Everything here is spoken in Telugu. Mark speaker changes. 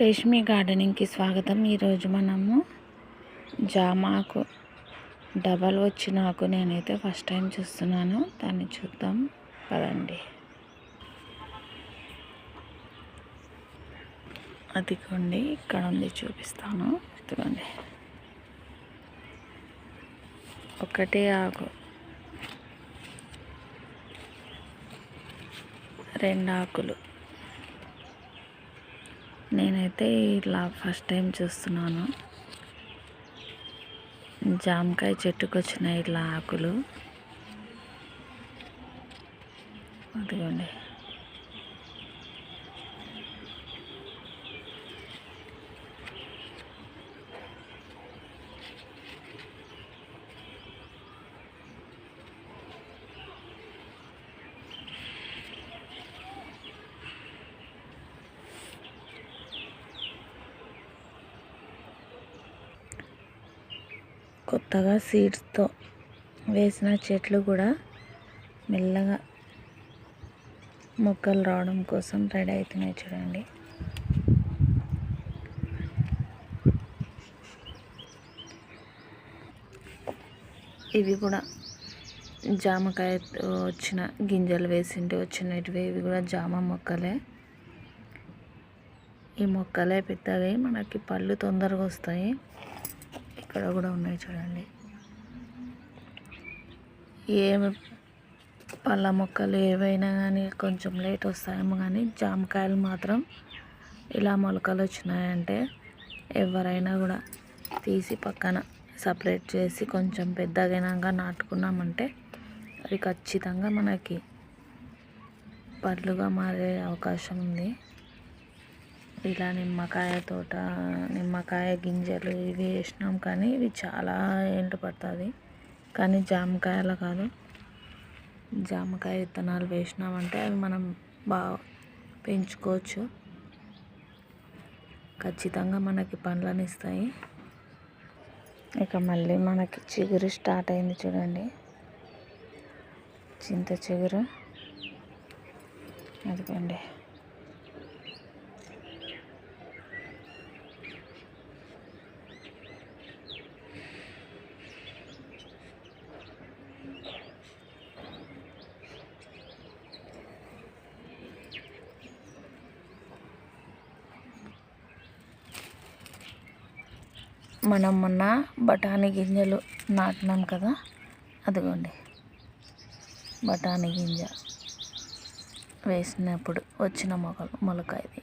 Speaker 1: రేష్మి గార్డెనింగ్కి స్వాగతం. ఈరోజు మనము జామాకు డబల్ వచ్చిన ఆకు నేనైతే ఫస్ట్ టైం చూస్తున్నాను, దాన్ని చూద్దాం పదండి. అదిగోండి ఇక్కడ ఉంది, చూపిస్తాను. ఇదిగోండి ఒకటే ఆకు, రెండు ఆకులు. నేనైతే ఇలా ఫస్ట్ టైం చూస్తున్నాను. జామకాయ చెట్టుకు వచ్చిన ఇట్లా ఆకులు. అదిగోండి కొత్తగా సీడ్స్తో వేసిన చెట్లు కూడా మెల్లగా మొక్కలు రావడం కోసం రెడీ అవుతున్నాయి. చూడండి, ఇవి కూడా జామకాయ వచ్చిన గింజలు వేసింటి వచ్చినవి. ఇవి కూడా జామ మొక్కలే. ఈ మొక్కలే పెద్దగా మనకి పళ్ళు తొందరగా వస్తాయి. ఇక్కడ కూడా ఉన్నాయి చూడండి. పళ్ళ మొక్కలు ఏవైనా కానీ కొంచెం లేట్ వస్తాయేమో, కానీ జామకాయలు మాత్రం ఇలా మొలకలు వచ్చినాయంటే ఎవరైనా కూడా తీసి పక్కన సపరేట్ చేసి కొంచెం పెద్దగైనాక నాటుకున్నామంటే అవి ఖచ్చితంగా మనకి పళ్ళుగా మారే అవకాశం ఉంది. ఇలా నిమ్మకాయ తోట, నిమ్మకాయ గింజలు ఇవి వేసినాం, కానీ ఇవి చాలా ఏండ్లు పడుతుంది. కానీ జామకాయలు కాదు, జామకాయ విత్తనాలు వేసినామంటే అవి మనం బాగా పెంచుకోవచ్చు. ఖచ్చితంగా మనకి పండ్లను ఇస్తాయి. ఇక మళ్ళీ మనకి చిగురు స్టార్ట్ అయింది చూడండి, చింత చిగురు. అదిగోండి మనం మొన్న బఠానీ గింజలు నాటినాం కదా, అదిగోండి బఠానీ గింజ వేసినప్పుడు వచ్చిన మొలక ఇది.